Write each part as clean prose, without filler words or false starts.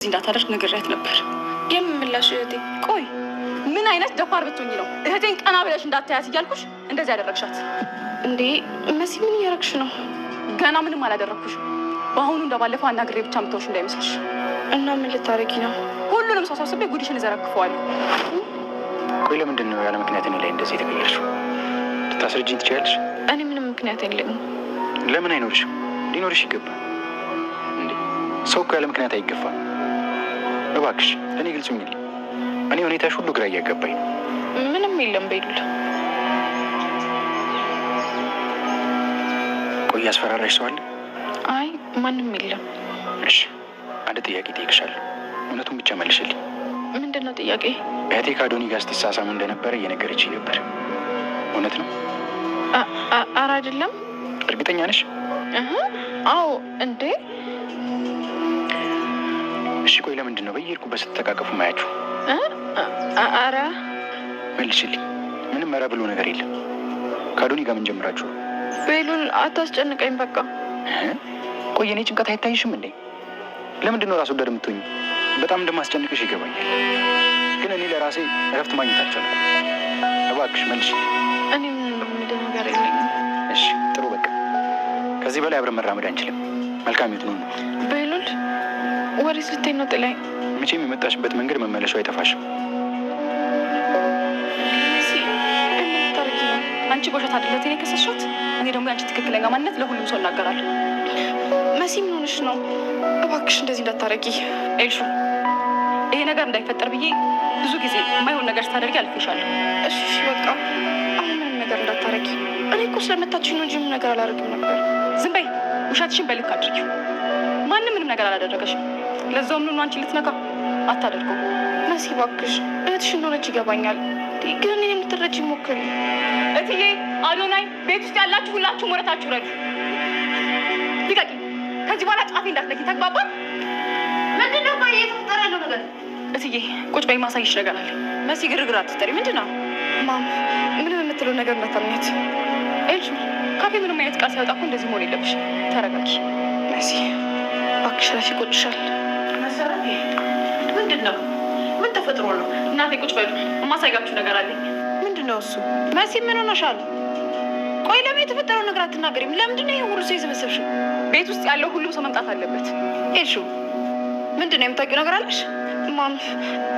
እንዳታደርግ ነግሬያት ነበር። የምምላሽ እህቴ? ቆይ ምን አይነት ደፋር ብትሆኚ ነው እህቴን ቀና ብለሽ እንዳታያት እያልኩሽ እንደዚህ ያደረግሻት? እንዴ መሲ ምን እያደረግሽ ነው? ገና ምንም አላደረግኩሽም። በአሁኑ እንደባለፈው አናግሬ ብቻ ምትወሽ እንዳይመስልሽ። እና ምን ልታረጊ ነው? ሁሉንም ሰው ሰብስቤ ጉዲሽን እዘረግፈዋለሁ። ቆይ ለምንድን ነው ያለ ምክንያት እኔ ላይ እንደዚህ የተቀየርሽው? ልታስረጅኝ ትችያለሽ? እኔ ምንም ምክንያት የለኝም። ለምን አይኖርሽም? ሊኖርሽ ይገባል። እንዴ ሰው እኮ ያለ ምክንያት አይገፋም። እባክሽ እኔ ግልጽ ሚል እኔ ሁኔታሽ ሁሉ ግራ እያገባኝ ነው። ምንም የለም በይሉል። ቆይ ያስፈራራሽ ሰው አለ? አይ ማንም የለም። እሺ አንድ ጥያቄ ጠይቅሻለሁ፣ እውነቱን ብቻ መልሽልኝ። ምንድን ነው ጥያቄ? እህቴ ከአዶኒ ጋር ስትሳሳሙ እንደነበረ እየነገረችኝ ነበር። እውነት ነው? ኧረ አይደለም። እርግጠኛ ነሽ? አዎ። እንዴ እሺ ቆይ ለምንድን ነው በየሄድኩበት ስትተቃቀፉ ማያችሁ? ኧረ መልሽልኝ። ምንም ኧረ ብሎ ነገር የለም። ከአዶኒ ጋር ምን ጀምራችሁ? በይሉል አታስጨንቀኝ በቃ። ቆይ የኔ ጭንቀት አይታይሽም እንዴ? ለምንድን ነው ራስ ወዳድ የምትሆኝ? በጣም እንደማስጨንቅሽ ይገባኛል፣ ግን እኔ ለራሴ እረፍት ማግኘት አልቻልኩም። እባክሽ መልሽልኝ። እኔ ምንም ነገር የለኝም። እሺ ጥሩ በቃ ከዚህ በላይ አብረን መራመድ አንችልም። መልካም ይሁን ነው። በይሉል ወዴት ልትሄጂ ነው? ጥላኝ። መቼም የመጣሽበት መንገድ መመለሻው አይጠፋሽም። አንቺ በውሸት አይደለት እኔ ከሰስሻት፣ እኔ ደግሞ የአንቺ ትክክለኛ ማንነት ለሁሉም ሰው እናገራለሁ። መሲ ምን ሆነሽ ነው? እባክሽ እንደዚህ እንዳታረጊ ኤልሹ። ይሄ ነገር እንዳይፈጠር ብዬ ብዙ ጊዜ የማይሆን ነገር ስታደርጊ አልፌሻለሁ። እሺ በቃ አሁን ምንም ነገር እንዳታረጊ። እኔ እኮ ስለመታችኝ ነው እንጂ ምንም ነገር አላደርግም ነበር። ዝም በይ፣ ውሸትሽን በልክ አድርጊው። ማንም ምንም ነገር አላደረገሽም። ለዛውም ነው አንቺ ልትነካ አታደርገው። መሲ እባክሽ እህትሽ እንደሆነች ይገባኛል፣ ግን እኔን የምትረጂኝ ሞክሪ። እትዬ አዶናይ፣ ቤት ውስጥ ያላችሁ ሁላችሁም ወረታችሁ ረዱ። ልቀቂ። ከዚህ በኋላ ጫፌ እንዳትነኪ ተግባባን? ምንድን ነው ቆይ እየተፈጠረ ያለው ነገር? እትዬ ቁጭ በይ፣ ማሳይሽ ነገር አለ። መሲ ግርግር አትፍጠሪ። ምንድን ነው? ማም ምንም የምትለው ነገር እንዳታምኛት። ኤልሹ ካፌ ምንም አይነት ቃል ሲያወጣ እኮ እንደዚህ መሆን የለብሽ። ተረጋጊ መሲ እባክሽ። ራፊ ይቆጭሻል። መሰረቴ ምንድን ነው? ምን ተፈጥሮ ነው? እናቴ ቁጭ በሉ፣ የማሳይጋችሁ ነገር አለኝ። ምንድን ነው እሱ? መሲ ምን ሆነሻል? ቆይ ለምን የተፈጠረው ነገር አትናገሪም? ለምንድን ነው ይሄ ሁሉ ሰው የሰበሰብሽው? ቤት ውስጥ ያለው ሁሉም ሰው መምጣት አለበት። ኤልሹ ምንድን ነው የምታውቂው ነገር አለሽ? ማም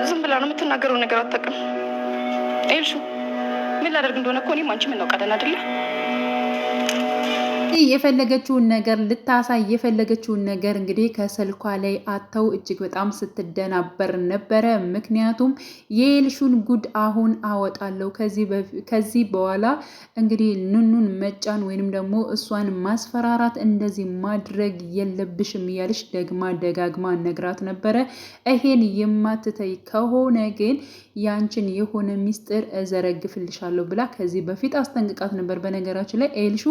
ዝም ብላ ነው የምትናገረው ነገር አታውቅም። ኤልሹ ምን ላደርግ እንደሆነ እኮ እኔም አንቺም እናውቃለን አይደለ? የፈለገችውን ነገር ልታሳይ የፈለገችውን ነገር እንግዲህ ከስልኳ ላይ አተው እጅግ በጣም ስትደናበር ነበረ። ምክንያቱም የኤልሹን ጉድ አሁን አወጣለሁ፣ ከዚህ በኋላ እንግዲህ ኑኑን መጫን ወይንም ደግሞ እሷን ማስፈራራት እንደዚህ ማድረግ የለብሽም እያለች ደጋግማ ነግራት ነበረ። ይሄን የማትተይ ከሆነ ግን ያንቺን የሆነ ሚስጥር እዘረግፍልሻለሁ ብላ ከዚህ በፊት አስጠንቅቃት ነበር። በነገራችን ላይ ኤልሹ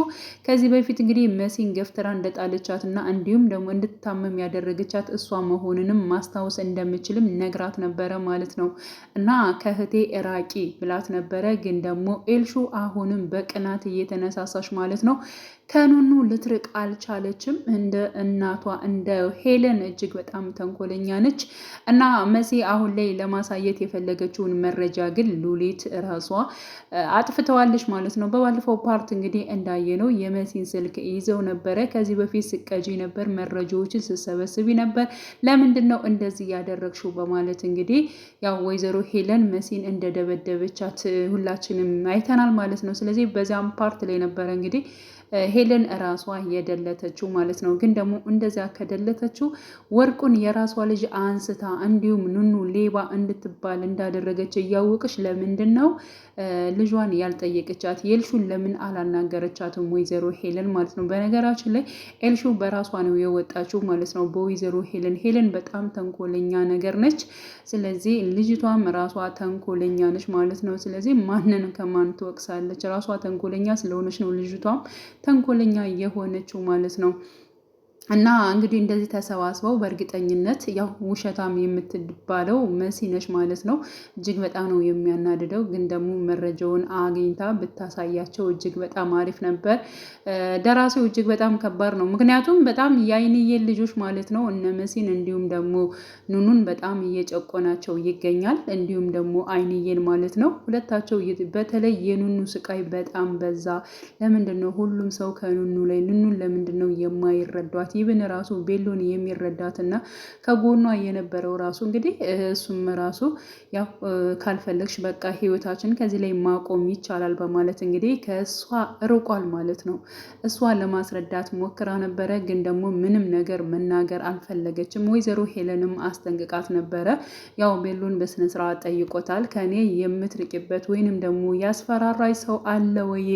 ከዚህ በፊት እንግዲህ መሲን ገፍትራ እንደጣለቻት እና እንዲሁም ደግሞ እንድትታመም ያደረገቻት እሷ መሆንንም ማስታወስ እንደምችልም ነግራት ነበረ ማለት ነው። እና ከህቴ ራቂ ብላት ነበረ። ግን ደግሞ ኤልሹ አሁንም በቅናት እየተነሳሳች ማለት ነው ከኑኑ ልትርቅ አልቻለችም። እንደ እናቷ እንደ ሄለን እጅግ በጣም ተንኮለኛ ነች። እና መሲ አሁን ላይ ለማሳየት የፈለገችውን መረጃ ግን ሉሊት ራሷ አጥፍተዋለች ማለት ነው። በባለፈው ፓርት እንግዲህ እንዳየነው የመሲን ስልክ ይዘው ነበረ። ከዚህ በፊት ስቀጂ ነበር፣ መረጃዎችን ስሰበስቢ ነበር፣ ለምንድን ነው እንደዚህ ያደረግሽው በማለት እንግዲህ ያው ወይዘሮ ሄለን መሲን እንደደበደበቻት ሁላችንም አይተናል ማለት ነው። ስለዚህ በዛም ፓርት ላይ ነበረ እንግዲህ ሄለን ራሷ የደለተችው ማለት ነው። ግን ደግሞ እንደዚያ ከደለተችው ወርቁን የራሷ ልጅ አንስታ እንዲሁም ኑኑ ሌባ እንድትባል እንዳደረገች እያወቀች ለምንድን ነው ልጇን ያልጠየቀቻት? ኤልሹን ለምን አላናገረቻትም ወይዘሮ ሄለን ማለት ነው። በነገራችን ላይ ኤልሹ በራሷ ነው የወጣችው ማለት ነው በወይዘሮ ሄለን። ሄለን በጣም ተንኮለኛ ነገር ነች። ስለዚህ ልጅቷም ራሷ ተንኮለኛ ነች ማለት ነው። ስለዚህ ማንን ከማን ትወቅሳለች? ራሷ ተንኮለኛ ስለሆነች ነው ልጅቷም ተንኮለኛ የሆነችው ማለት ነው። እና እንግዲህ እንደዚህ ተሰባስበው በእርግጠኝነት ያው ውሸታም የምትባለው መሲ ነች ማለት ነው። እጅግ በጣም ነው የሚያናድደው። ግን ደግሞ መረጃውን አግኝታ ብታሳያቸው እጅግ በጣም አሪፍ ነበር። ደራሲው እጅግ በጣም ከባድ ነው። ምክንያቱም በጣም የአይንዬን ልጆች ማለት ነው እነ መሲን እንዲሁም ደግሞ ኑኑን በጣም እየጨቆናቸው ይገኛል። እንዲሁም ደግሞ አይንዬን ማለት ነው ሁለታቸው። በተለይ የኑኑ ስቃይ በጣም በዛ። ለምንድን ነው ሁሉም ሰው ከኑኑ ላይ ኑኑን ለምንድን ነው የማይረዷት? ይብን ራሱ ቤሎን የሚረዳትና ከጎኗ የነበረው ራሱ እንግዲህ እሱም ራሱ ያው ካልፈለግሽ በቃ ህይወታችን ከዚህ ላይ ማቆም ይቻላል በማለት እንግዲህ ከእሷ ርቋል ማለት ነው። እሷን ለማስረዳት ሞክራ ነበረ፣ ግን ደግሞ ምንም ነገር መናገር አልፈለገችም። ወይዘሮ ሄለንም አስጠንቅቃት ነበረ። ያው ቤሎን በስነስርዓት ጠይቆታል። ከኔ የምትርቂበት ወይንም ደግሞ ያስፈራራይ ሰው አለ ወይ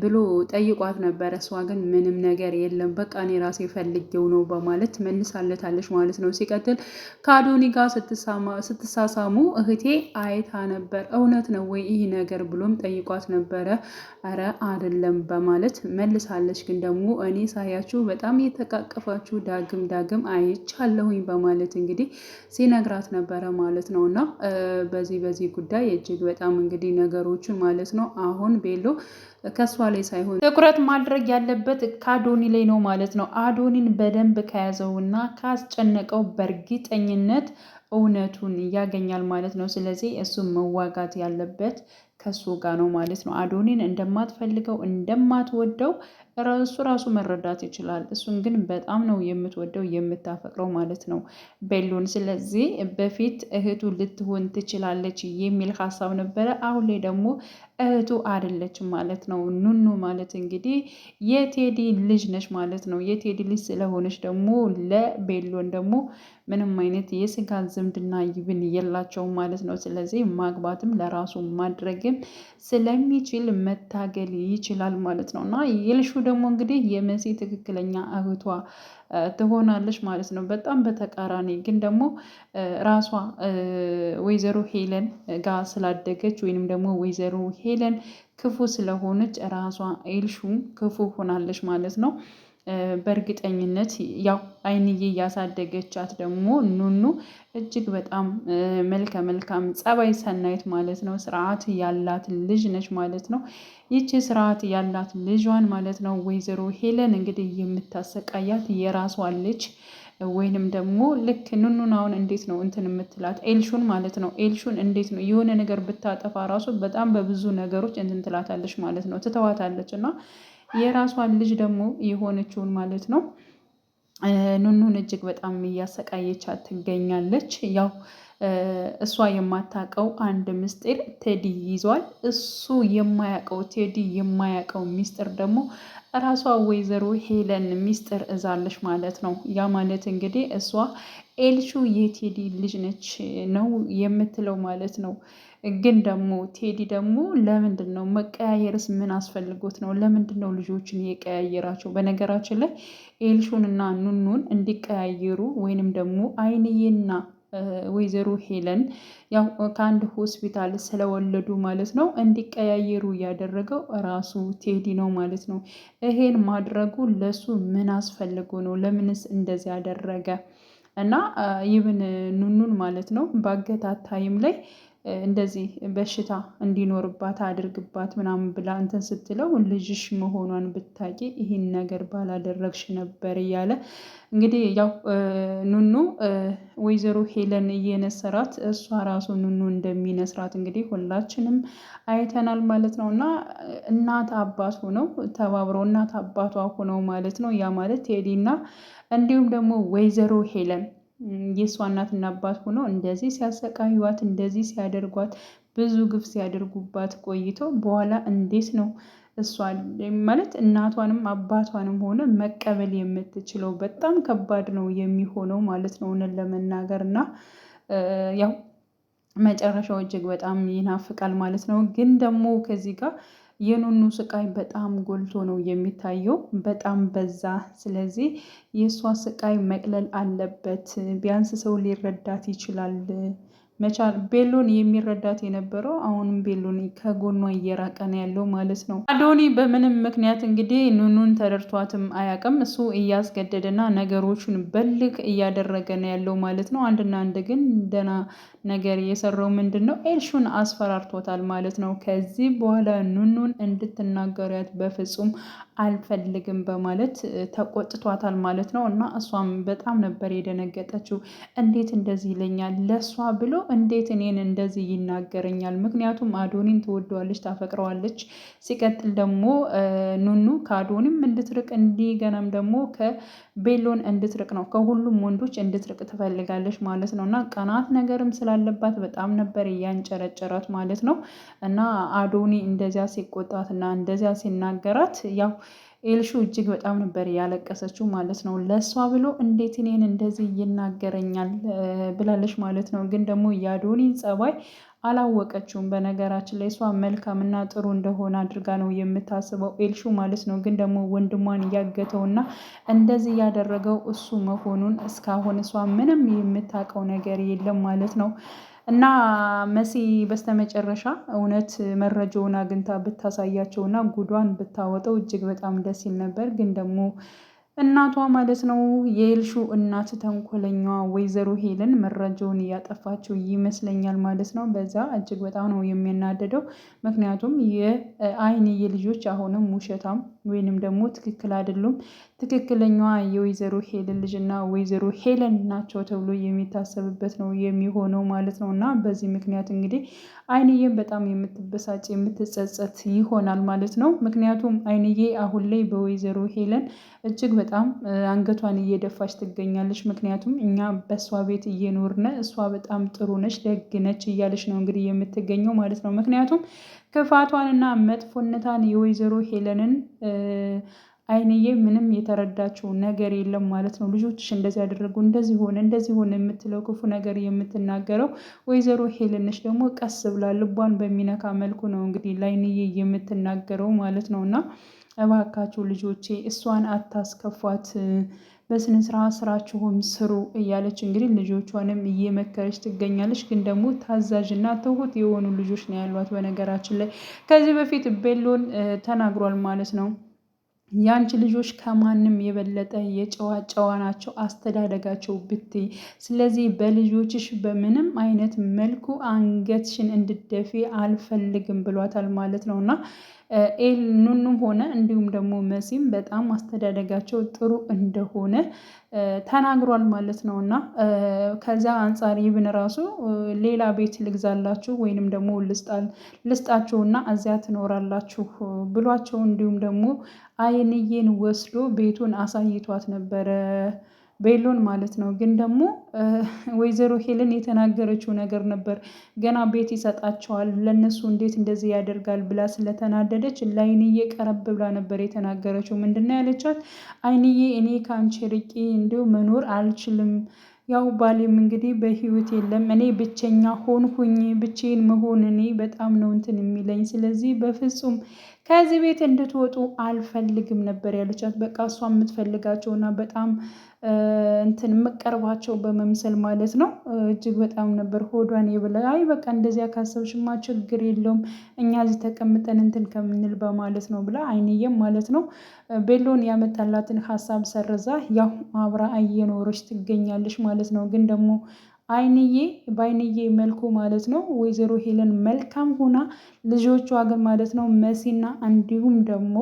ብሎ ጠይቋት ነበረ። እሷ ግን ምንም ነገር የለም በቃ እኔ ራሴ ፈልጌው ነው በማለት መልሳለታለች ማለት ነው። ሲቀጥል ከአዶኒ ጋር ስትሳሳሙ እህቴ አይታ ነበር፣ እውነት ነው ወይ ይህ ነገር ብሎም ጠይቋት ነበረ። አረ አይደለም በማለት መልሳለች። ግን ደግሞ እኔ ሳያችሁ በጣም የተቃቀፋችሁ ዳግም አይቻለሁኝ በማለት እንግዲህ ሲነግራት ነበረ ማለት ነው። እና በዚህ ጉዳይ እጅግ በጣም እንግዲህ ነገሮችን ማለት ነው አሁን ቤሎ ከሷ ላይ ሳይሆን ትኩረት ማድረግ ያለበት ከአዶኒ ላይ ነው ማለት ነው። አዶኒን በደንብ ከያዘውና ካስጨነቀው በእርግጠኝነት እውነቱን ያገኛል ማለት ነው። ስለዚህ እሱ መዋጋት ያለበት ከሱ ጋር ነው ማለት ነው። አዶኒን እንደማትፈልገው እንደማትወደው እሱ ራሱ መረዳት ይችላል። እሱን ግን በጣም ነው የምትወደው የምታፈቅረው ማለት ነው ቤሎን። ስለዚህ በፊት እህቱ ልትሆን ትችላለች የሚል ሀሳብ ነበረ። አሁን ላይ ደግሞ እህቱ አይደለችም ማለት ነው። ኑኑ ማለት እንግዲህ የቴዲ ልጅ ነች ማለት ነው። የቴዲ ልጅ ስለሆነች ደግሞ ለቤሎን ደግሞ ምንም አይነት የስጋ ዝምድና ይብን የላቸውም ማለት ነው። ስለዚህ ማግባትም ለራሱ ማድረግም ስለሚችል መታገል ይችላል ማለት ነው። እና የልሹ ደግሞ እንግዲህ የመሲ ትክክለኛ እህቷ ትሆናለች ማለት ነው። በጣም በተቃራኒ ግን ደግሞ ራሷ ወይዘሮ ሄለን ጋር ስላደገች ወይንም ደግሞ ወይዘሮ ሄለን ክፉ ስለሆነች ራሷ ኤልሹ ክፉ ሆናለች ማለት ነው። በእርግጠኝነት ያው አይንዬ እያሳደገቻት ደግሞ ኑኑ እጅግ በጣም መልከ መልካም ጸባይ ሰናይት ማለት ነው። ስርዓት ያላት ልጅ ነች ማለት ነው። ይቺ ስርዓት ያላት ልጇን ማለት ነው ወይዘሮ ሄለን እንግዲህ የምታሰቃያት የራሷ ልጅ ወይንም ደግሞ ልክ ኑኑን አሁን እንዴት ነው እንትን የምትላት ኤልሹን ማለት ነው። ኤልሹን እንዴት ነው የሆነ ነገር ብታጠፋ ራሱ በጣም በብዙ ነገሮች እንትን ትላታለች ማለት ነው፣ ትተዋታለች። እና የራሷን ልጅ ደግሞ የሆነችውን ማለት ነው ኑኑን እጅግ በጣም እያሰቃየቻት ትገኛለች። ያው እሷ የማታውቀው አንድ ምስጢር ቴዲ ይዟል። እሱ የማያውቀው ቴዲ የማያውቀው ምስጢር ደግሞ ራሷ ወይዘሮ ሄለን ሚስጥር እዛለች ማለት ነው። ያ ማለት እንግዲህ እሷ ኤልሹ የቴዲ ልጅ ነች ነው የምትለው ማለት ነው። ግን ደግሞ ቴዲ ደግሞ ለምንድን ነው መቀያየርስ ምን አስፈልጎት ነው? ለምንድን ነው ልጆችን የቀያየራቸው? በነገራችን ላይ ኤልሹንና ኑኑን እንዲቀያየሩ ወይንም ደግሞ አይንዬና ወይዘሮ ሄለን ያው ከአንድ ሆስፒታል ስለወለዱ ማለት ነው እንዲቀያየሩ ያደረገው ራሱ ቴዲ ነው ማለት ነው። ይሄን ማድረጉ ለሱ ምን አስፈልጎ ነው? ለምንስ እንደዚህ ያደረገ? እና ይብን ኑኑን ማለት ነው ባገታት ታይም ላይ እንደዚህ በሽታ እንዲኖርባት አድርግባት ምናምን ብላ እንትን ስትለው ልጅሽ መሆኗን ብታቂ ይህን ነገር ባላደረግሽ ነበር እያለ እንግዲህ ያው ኑኑ ወይዘሮ ሄለን እየነሰራት እሷ ራሱ ኑኑ እንደሚነስራት እንግዲህ ሁላችንም አይተናል ማለት ነው። እና እናት አባት ሆነው ተባብረው እናት አባቷ ሆነው ማለት ነው። ያ ማለት ቴዲና እንዲሁም ደግሞ ወይዘሮ ሄለን የእሷ እናትና አባት ሆኖ እንደዚህ ሲያሰቃዩዋት እንደዚህ ሲያደርጓት ብዙ ግፍ ሲያደርጉባት ቆይቶ በኋላ እንዴት ነው እሷ ማለት እናቷንም አባቷንም ሆነ መቀበል የምትችለው? በጣም ከባድ ነው የሚሆነው ማለት ነው እውነት ለመናገር እና ያው መጨረሻው እጅግ በጣም ይናፍቃል ማለት ነው። ግን ደግሞ ከዚህ ጋር የኑኑ ስቃይ በጣም ጎልቶ ነው የሚታየው፣ በጣም በዛ። ስለዚህ የእሷ ስቃይ መቅለል አለበት፣ ቢያንስ ሰው ሊረዳት ይችላል መቻል ቤሎን የሚረዳት የነበረው አሁንም ቤሎን ከጎኗ እየራቀ ነው ያለው ማለት ነው። አዶኒ በምንም ምክንያት እንግዲህ ኑኑን ተረድቷትም አያውቅም። እሱ እያስገደደና ነገሮቹን በልክ እያደረገ ነው ያለው ማለት ነው። አንድና አንድ ግን ደህና ነገር የሰራው ምንድን ነው? ኤልሹን አስፈራርቶታል ማለት ነው። ከዚህ በኋላ ኑኑን እንድትናገሪያት በፍጹም አልፈልግም በማለት ተቆጥቷታል ማለት ነው። እና እሷም በጣም ነበር የደነገጠችው። እንዴት እንደዚህ ይለኛል? ለእሷ ብሎ እንዴት እኔን እንደዚህ ይናገረኛል? ምክንያቱም አዶኒን ትወደዋለች፣ ታፈቅረዋለች። ሲቀጥል ደግሞ ኑኑ ከአዶኒም እንድትርቅ እንዲገናም ደግሞ ከቤሎን እንድትርቅ ነው፣ ከሁሉም ወንዶች እንድትርቅ ትፈልጋለች ማለት ነው። እና ቀናት ነገርም ስላለባት በጣም ነበር እያንጨረጨራት ማለት ነው። እና አዶኒ እንደዚያ ሲቆጣት እና እንደዚያ ሲናገራት ያው ኤልሹ እጅግ በጣም ነበር ያለቀሰችው ማለት ነው። ለእሷ ብሎ እንዴት እኔን እንደዚህ ይናገረኛል ብላለች ማለት ነው። ግን ደግሞ የአዶኒን ጸባይ አላወቀችውም። በነገራችን ላይ እሷ መልካምና ጥሩ እንደሆነ አድርጋ ነው የምታስበው ኤልሹ ማለት ነው። ግን ደግሞ ወንድሟን እያገተውና እንደዚህ ያደረገው እሱ መሆኑን እስካሁን እሷ ምንም የምታውቀው ነገር የለም ማለት ነው። እና መሲ በስተመጨረሻ እውነት መረጃውን አግኝታ ብታሳያቸውና ጉዷን ብታወጣው እጅግ በጣም ደስ ይል ነበር። ግን ደግሞ እናቷ ማለት ነው የኤልሹ እናት ተንኮለኛዋ ወይዘሮ ሄለን መረጃውን እያጠፋችው ይመስለኛል ማለት ነው። በዛ እጅግ በጣም ነው የሚያናደደው። ምክንያቱም የአይንዬ ልጆች አሁንም ውሸታም ወይንም ደግሞ ትክክል አይደሉም። ትክክለኛዋ የወይዘሮ ሄለን ልጅና ወይዘሮ ሄለን ናቸው ተብሎ የሚታሰብበት ነው የሚሆነው ማለት ነው። እና በዚህ ምክንያት እንግዲህ አይንዬም በጣም የምትበሳጭ የምትጸጸት ይሆናል ማለት ነው። ምክንያቱም አይንዬ አሁን ላይ በወይዘሮ ሄለን እጅግ በጣም አንገቷን እየደፋች ትገኛለች። ምክንያቱም እኛ በእሷ ቤት እየኖርነ እሷ በጣም ጥሩ ነች፣ ደግ ነች እያለች ነው እንግዲህ የምትገኘው ማለት ነው። ምክንያቱም ክፋቷንና መጥፎነቷን የወይዘሮ ሄለንን አይንዬ ምንም የተረዳችው ነገር የለም ማለት ነው። ልጆችሽ እንደዚህ ያደረጉ እንደዚህ ሆነ የምትለው ክፉ ነገር የምትናገረው ወይዘሮ ሄለን ነች። ደግሞ ቀስ ብላ ልቧን በሚነካ መልኩ ነው እንግዲህ ለአይንዬ የምትናገረው ማለት ነው። እና እባካችሁ ልጆቼ እሷን አታስከፏት፣ በስነ ስርዓት ስራችሁም ስሩ እያለች እንግዲህ ልጆቿንም እየመከረች ትገኛለች። ግን ደግሞ ታዛዥና ትሁት የሆኑ ልጆች ነው ያሏት። በነገራችን ላይ ከዚህ በፊት ቤሎን ተናግሯል ማለት ነው። ያንቺ ልጆች ከማንም የበለጠ የጨዋ ናቸው አስተዳደጋቸው ብትይ። ስለዚህ በልጆችሽ በምንም አይነት መልኩ አንገትሽን እንድደፊ አልፈልግም ብሏታል ማለት ነው። እና ኑኑም ሆነ እንዲሁም ደግሞ መሲም በጣም አስተዳደጋቸው ጥሩ እንደሆነ ተናግሯል ማለት ነው። እና ከዛ አንጻር ይብን ራሱ ሌላ ቤት ልግዛላችሁ ወይንም ደግሞ ልስጣችሁና እዚያ ትኖራላችሁ ብሏቸው እንዲሁም ደግሞ አይንዬን ወስዶ ቤቱን አሳይቷት ነበረ ቤሎን ማለት ነው። ግን ደግሞ ወይዘሮ ሄለን የተናገረችው ነገር ነበር። ገና ቤት ይሰጣቸዋል ለነሱ እንዴት እንደዚህ ያደርጋል ብላ ስለተናደደች ለአይንዬ ቀረብ ብላ ነበር የተናገረችው። ምንድነው ያለቻት? አይንዬ እኔ ከአንቺ ርቄ እንዲሁ መኖር አልችልም። ያው ባሌም እንግዲህ በህይወት የለም። እኔ ብቸኛ ሆንኩኝ። ብቻዬን መሆን እኔ በጣም ነው እንትን የሚለኝ። ስለዚህ በፍጹም ከዚህ ቤት እንድትወጡ አልፈልግም ነበር ያለቻት። በቃ እሷ የምትፈልጋቸውና በጣም እንትን የምቀርባቸው በመምሰል ማለት ነው። እጅግ በጣም ነበር ሆዷን የበላ። አይ በቃ እንደዚያ ካሰብሽማ ችግር የለውም እኛ እዚህ ተቀምጠን እንትን ከምንል በማለት ነው ብላ አይንዬም ማለት ነው ቤሎን ያመጣላትን ሀሳብ ሰርዛ ያው አብራ እየኖረች ትገኛለች ማለት ነው። ግን ደግሞ በአይንዬ መልኩ ማለት ነው ወይዘሮ ሄለን መልካም ሆና ልጆቿ ግን ማለት ነው መሲና እንዲሁም ደግሞ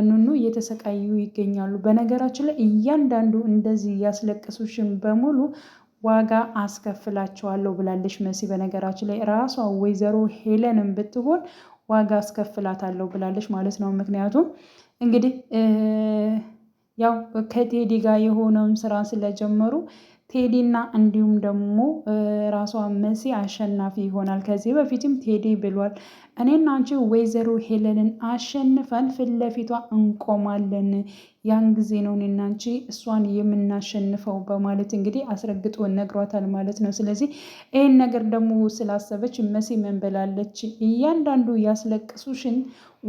ኑኑ እየተሰቃዩ ይገኛሉ። በነገራችን ላይ እያንዳንዱ እንደዚህ ያስለቀሱሽን በሙሉ ዋጋ አስከፍላቸዋለሁ ብላለች መሲ። በነገራችን ላይ ራሷ ወይዘሮ ሄለንም ብትሆን ዋጋ አስከፍላታለሁ ብላለች ማለት ነው። ምክንያቱም እንግዲህ ያው ከቴዲ ጋር የሆነውን ስራ ስለጀመሩ ቴዲና እንዲሁም ደግሞ ራሷ መሲ አሸናፊ ይሆናል። ከዚህ በፊትም ቴዲ ብሏል፣ እኔና አንቺ ወይዘሮ ሄለንን አሸንፈን ፊት ለፊቷ እንቆማለን፣ ያን ጊዜ ነው እኔና አንቺ እሷን የምናሸንፈው በማለት እንግዲህ አስረግጦ ነግሯታል ማለት ነው። ስለዚህ ይህን ነገር ደግሞ ስላሰበች መሲ ምን ብላለች? እያንዳንዱ ያስለቅሱሽን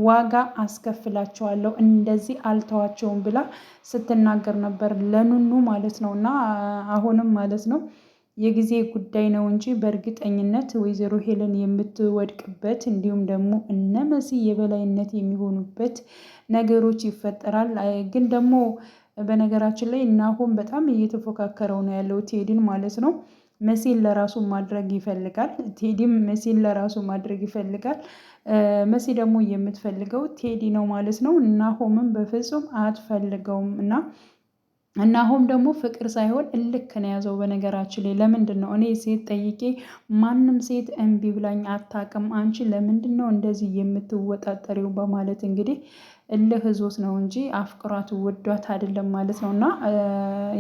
ዋጋ አስከፍላቸዋለሁ፣ እንደዚህ አልተዋቸውም ብላ ስትናገር ነበር ለኑኑ ማለት ነው። እና አሁንም ማለት ነው የጊዜ ጉዳይ ነው እንጂ በእርግጠኝነት ወይዘሮ ሄለን የምትወድቅበት እንዲሁም ደግሞ እነ መሲ የበላይነት የሚሆኑበት ነገሮች ይፈጠራል። ግን ደግሞ በነገራችን ላይ ናሆም በጣም እየተፎካከረው ነው ያለው ቴዲን ማለት ነው። መሲን ለራሱ ማድረግ ይፈልጋል፣ ቴዲም መሲን ለራሱ ማድረግ ይፈልጋል። መሲ ደግሞ የምትፈልገው ቴዲ ነው ማለት ነው። ናሆምም በፍጹም አትፈልገውም እና አሁን ደግሞ ፍቅር ሳይሆን እልክ ነው ያዘው። በነገራችን ላይ ለምንድን ነው እኔ ሴት ጠይቄ ማንም ሴት እምቢ ብላኝ አታውቅም፣ አንቺ ለምንድን ነው እንደዚህ የምትወጣጠሪው? በማለት እንግዲህ እልህ ይዞት ነው እንጂ አፍቅሯት ወዷት አይደለም ማለት ነው። እና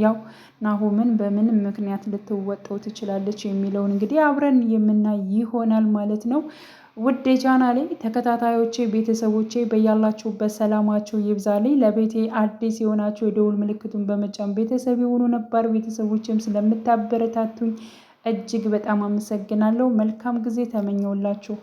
ያው ናሆምን በምን ምክንያት ልትወጣው ትችላለች የሚለውን እንግዲህ አብረን የምናይ ይሆናል ማለት ነው። ውድ የቻናሌ ተከታታዮቼ ቤተሰቦቼ በያላችሁበት ሰላማችሁ ይብዛልኝ። ለቤቴ አዲስ የሆናችሁ የደውል ምልክቱን በመጫን ቤተሰብ የሆኑ ነባር ቤተሰቦችም ስለምታበረታቱኝ እጅግ በጣም አመሰግናለሁ። መልካም ጊዜ ተመኘውላችሁ።